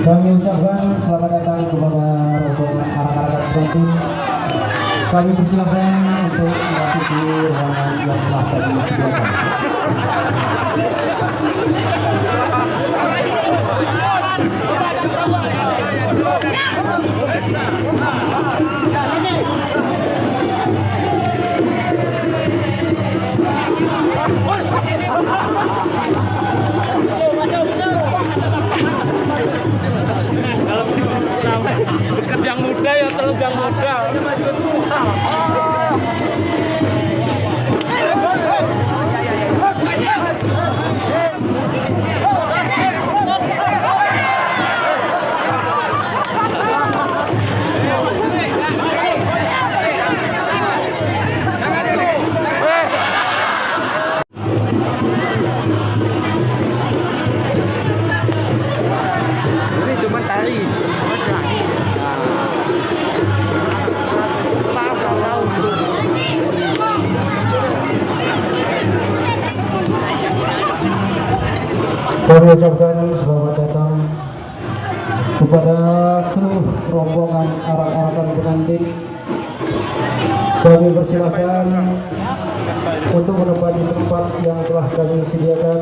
Kami ucapkan selamat datang kepada rombongan anak-anak sekolah. Kami persilakan untuk memasuki ruangan yang telah kami sediakan. Maju. Kami ucapkan selamat datang kepada seluruh rombongan arak-arakan pengantin. Kami persilakan untuk menempati tempat yang telah kami sediakan.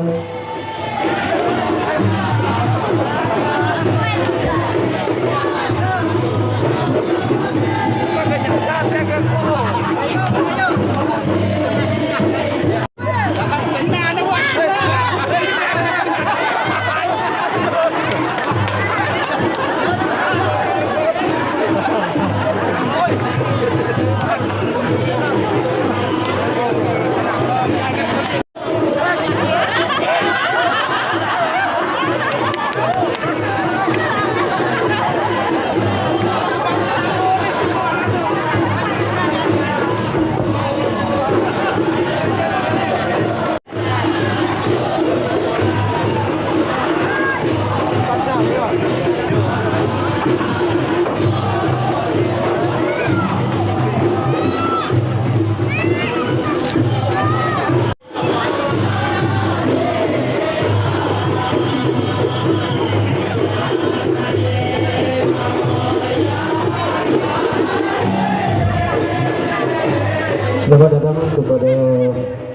Selamat datang kepada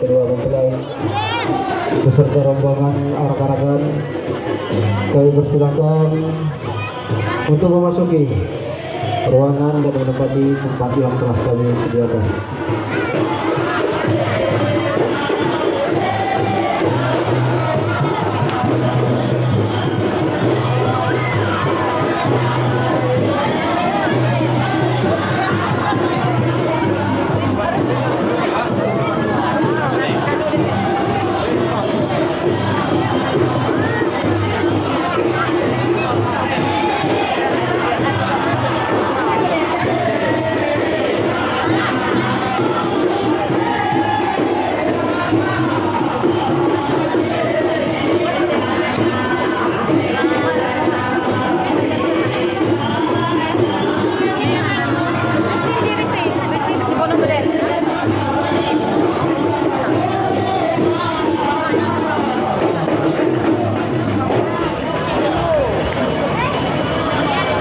kedua mempelai beserta rombongan arak-arakan. Kami persilakan untuk memasuki ruangan dan menempati tempat yang telah kami sediakan.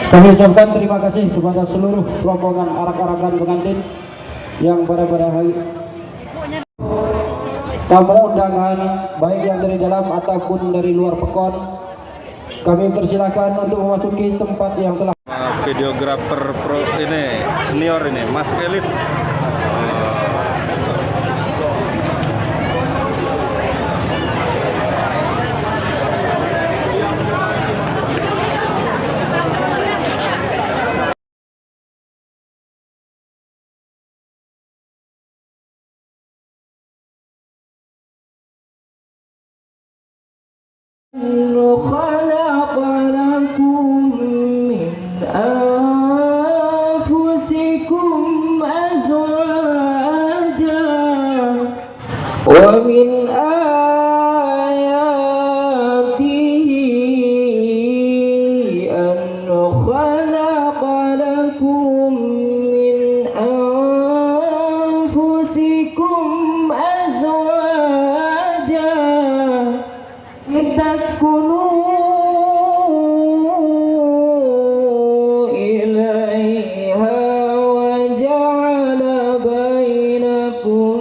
Kami ucapkan terima kasih kepada seluruh rombongan arak-arakan pengantin yang pada hari tamu undangan baik yang dari dalam ataupun dari luar pekon. Kami persilakan untuk memasuki tempat yang telah videografer pro ini senior ini Mas Elit. ومن آياته أن خلق لكم من أنفسكم أزواجا لتسكنوا إليها وجعل بينكم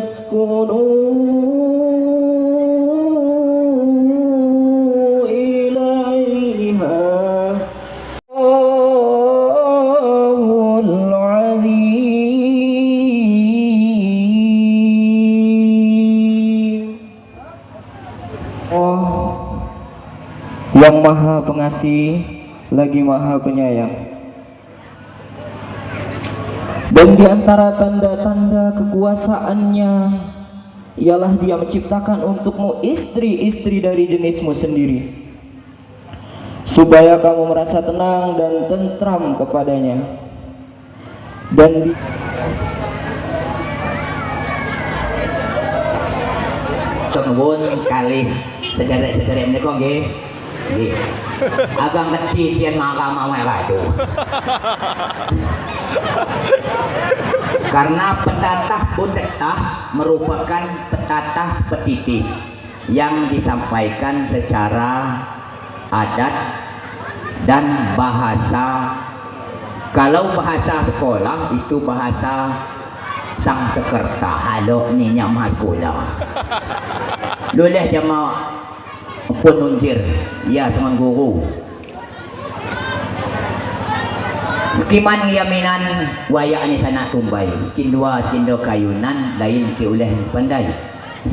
لتسكنوا إليها الله العظيم. Yang maha pengasih lagi maha penyayang. Dan di antara tanda-tanda kekuasaannya ialah Dia menciptakan untukmu istri-istri dari jenismu sendiri, supaya kamu merasa tenang dan tentram kepadanya. Dan nuwun kalih sederek-sederek menika nggih. Nggih. Agak kecil yen mahkamah waduh. Karena petatah butetah merupakan petatah petitih yang disampaikan secara adat dan bahasa. Kalau bahasa sekolah itu bahasa sang sekerta. Halo ni nyamah sekolah. Loleh jama penunjir ya dengan guru. Skiman yaminan wayak ni sana tumbai. Skin dua kayunan lain ke oleh pandai.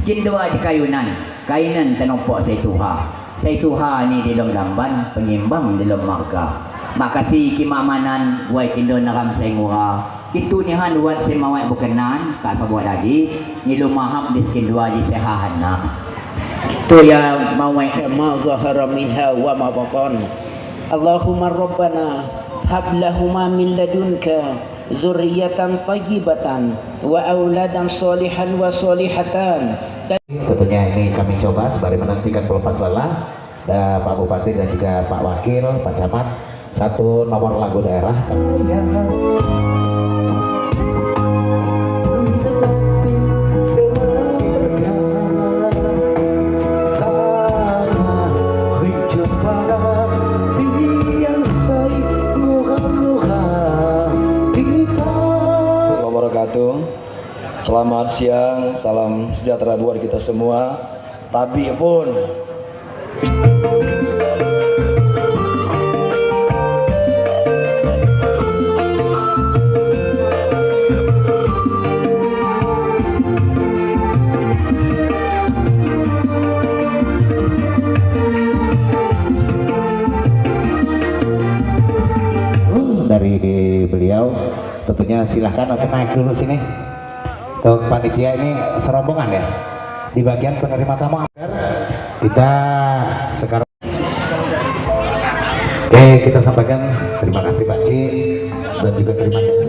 Skin dua di kayunan. Kainan tenompok saituha. Saituha ni dalam lamban penyimbang dalam marga. Makasih kimamanan wai kindo naram saingura. Itu ni han buat semawai bukenan tak sabuat lagi. Ni lumahap di skin dua di sehahan nak. Itu ya mawai ma zahara minha wa ma batan. Allahumma rabbana hab lahuma min ladunka zurriyatan tayyibatan wa auladan salihan wa salihatan. Tentunya ini kami coba sembari menantikan pelepas lelah Pak Bupati dan juga Pak Wakil, Pak Camat, satu nomor lagu daerah. Selamat siang, salam sejahtera buat kita semua. Tabi pun dari beliau. Tentunya silahkan untuk naik dulu sini. Untuk panitia ini serombongan ya. Di bagian penerima tamu kita sekarang. Oke, kita sampaikan terima kasih Pak Ci dan juga terima kasih